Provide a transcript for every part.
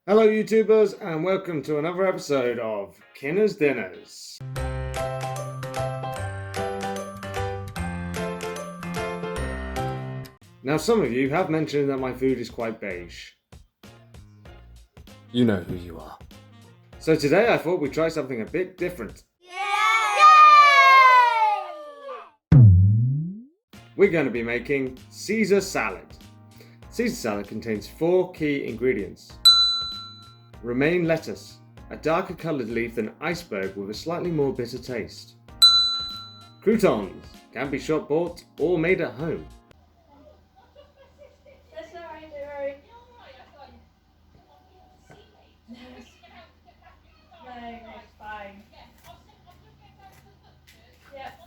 Hello YouTubers and welcome to another episode of Kinner's Dinners. Now some of you have mentioned that my food is quite beige. You know who you are. So today I thought we'd try something a bit different. We're going to be making Caesar salad. Caesar salad contains 4 key ingredients. Romaine lettuce, a darker coloured leaf than iceberg with a slightly more bitter taste. Croutons, can be shop bought or made at home. That's alright, don't worry. No, it's fine. Yep.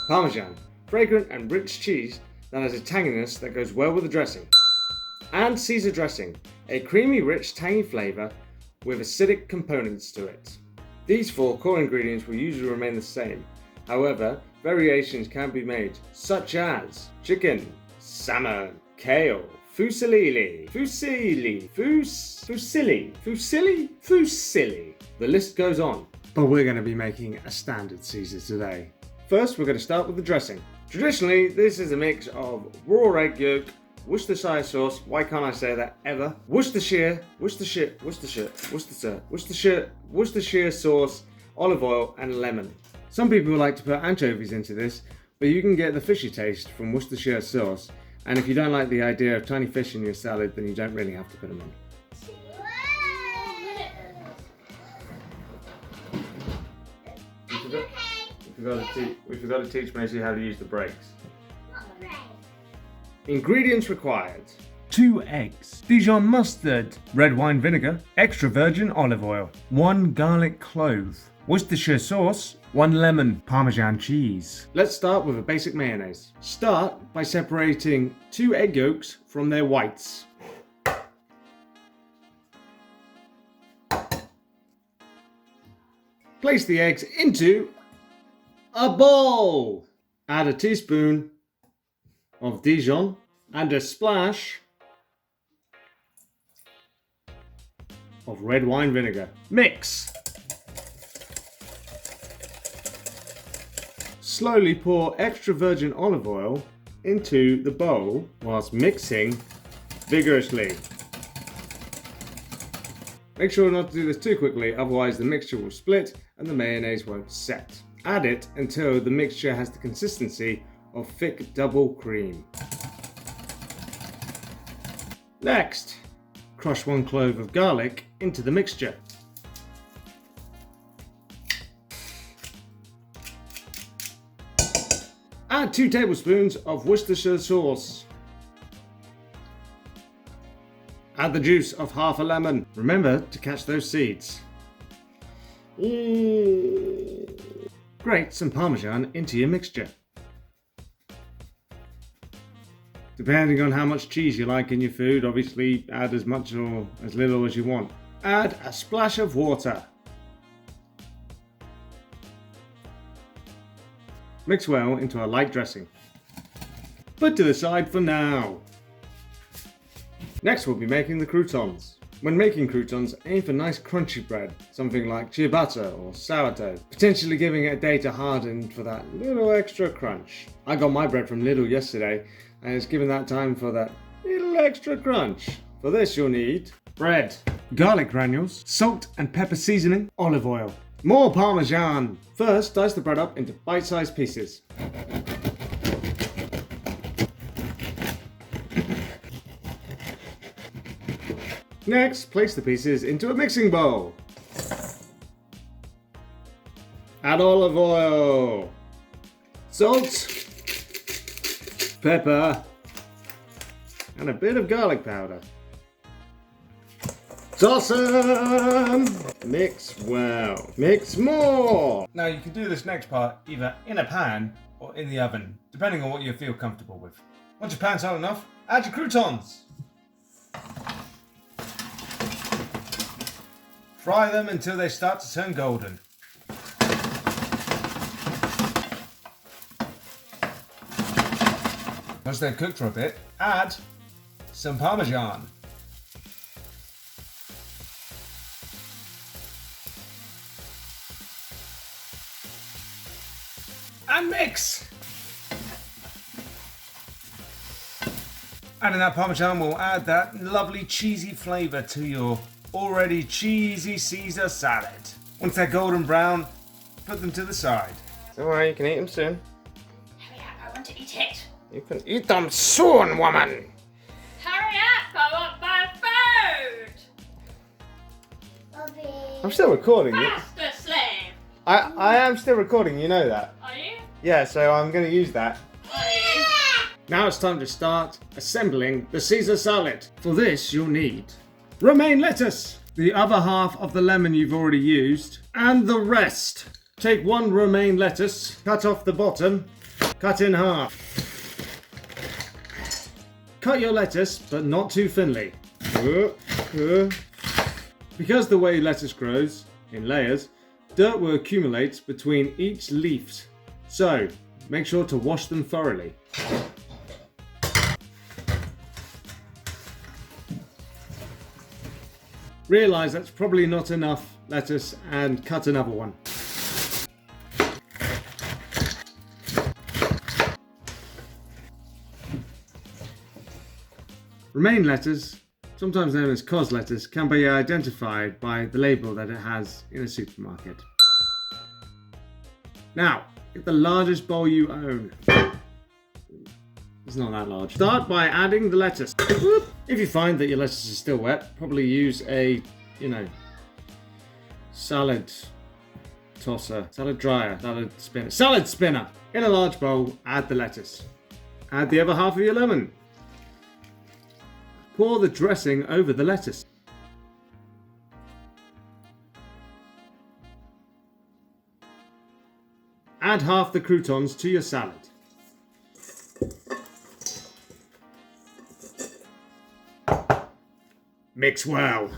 Parmesan, fragrant and rich cheese that has a tanginess that goes well with the dressing. And Caesar dressing, a creamy, rich, tangy flavour with acidic components to it. These 4 core ingredients will usually remain the same. However, variations can be made, such as chicken, salmon, kale, fusilli. The list goes on. But we're going to be making a standard Caesar today. First, we're going to start with the dressing. Traditionally, this is a mix of raw egg yolk, Worcestershire sauce, why can't I say that ever? Worcestershire sauce, olive oil and lemon. Some people like to put anchovies into this, but you can get the fishy taste from Worcestershire sauce, and if you don't like the idea of tiny fish in your salad, then you don't really have to put them in. We forgot to teach Macy how to use the brakes. Ingredients required: 2 eggs, Dijon mustard, red wine vinegar, extra virgin olive oil, 1 garlic clove, Worcestershire sauce, 1 lemon, Parmesan cheese. Let's start with a basic mayonnaise. Start by separating 2 egg yolks from their whites. Place the eggs into a bowl. Add a teaspoon of Dijon and a splash of red wine vinegar. Mix. Slowly pour extra virgin olive oil into the bowl whilst mixing vigorously. Make sure not to do this too quickly, otherwise the mixture will split and the mayonnaise won't set. Add it until the mixture has the consistency of thick double cream. Next, crush 1 clove of garlic into the mixture. Add 2 tablespoons of Worcestershire sauce. Add the juice of half a lemon. Remember to catch those seeds. Grate some Parmesan into your mixture. Depending on how much cheese you like in your food, obviously add as much or as little as you want. Add a splash of water. Mix well into a light dressing. Put to the side for now. Next we'll be making the croutons. When making croutons, aim for nice crunchy bread, something like ciabatta or sourdough, potentially giving it a day to harden for that little extra crunch. I got my bread from Lidl yesterday, and it's given that time for that little extra crunch. For this you'll need bread, garlic granules, salt and pepper seasoning, olive oil, more Parmesan. First, dice the bread up into bite-sized pieces. Next, place the pieces into a mixing bowl. Add olive oil, salt, pepper, and a bit of garlic powder. Toss them! Mix well. Mix more! Now you can do this next part either in a pan or in the oven, depending on what you feel comfortable with. Once your pan's hot enough, add your croutons. Fry them until they start to turn golden. Once they've cooked for a bit, add some Parmesan. and mix. Adding that Parmesan will add that lovely cheesy flavour to your already cheesy Caesar salad. Once they're golden brown, put them to the side. It's alright, you can eat them soon. Hurry up, I want to eat it. You can eat them soon, woman. Hurry up, I want my food. I'm still recording you. Faster, slave. I am still recording, you know that. Are you? Yeah, so I'm going to use that. Are you? Now it's time to start assembling the Caesar salad. For this you'll need romaine lettuce, the other half of the lemon you've already used, and the rest. Take one romaine lettuce, cut off the bottom, cut in half. Cut your lettuce, but not too thinly. Because the way lettuce grows, in layers, dirt will accumulate between each leaf. So, make sure to wash them thoroughly. Realise that's probably not enough lettuce and cut another one. Romaine lettuce, sometimes known as cos lettuce, can be identified by the label that it has in a supermarket. Now, get the largest bowl you own. It's not that large. Start by adding the lettuce. If you find that your lettuce is still wet, probably use a, salad tosser, salad dryer, salad spinner. In a large bowl, add the lettuce. Add the other half of your lemon. Pour the dressing over the lettuce. Add half the croutons to your salad. Mix well.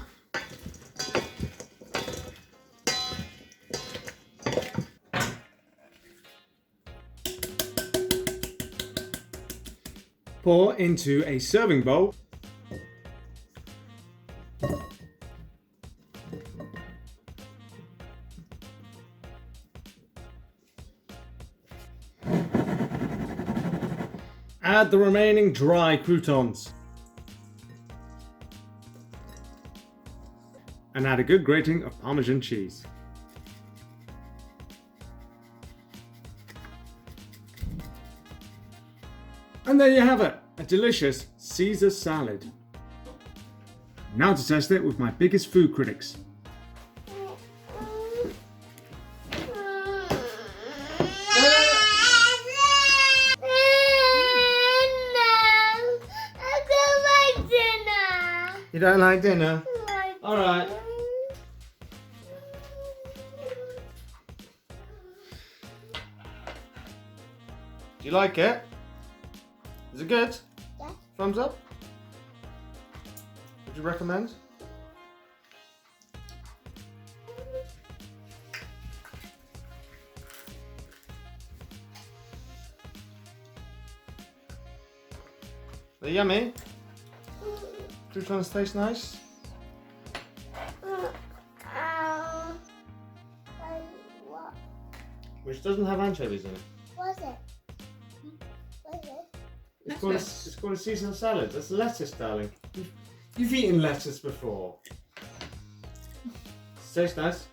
Pour into a serving bowl. Add the remaining dry croutons. And add a good grating of Parmesan cheese. And there you have it, a delicious Caesar salad. Now to test it with my biggest food critics. You don't like dinner? Alright. Do you like it? Is it good? Yeah. Thumbs up? Would you recommend? They're yummy. Croutons taste nice. What Which doesn't have anchovies in it. was it? What is it? It's called a Caesar salad. That's lettuce, darling. You've eaten lettuce before. Tastes nice.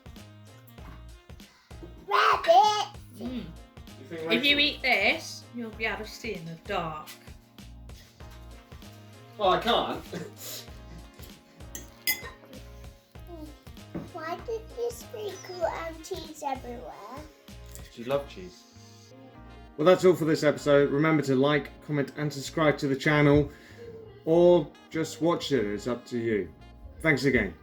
Rabbit! Mm. Think If you eat this, you'll be able to see in the dark. Well, I can't. Why did you sprinkle cheese everywhere? Do you love cheese? Well, that's all for this episode. Remember to like, comment and subscribe to the channel, or just watch it. It's up to you. Thanks again.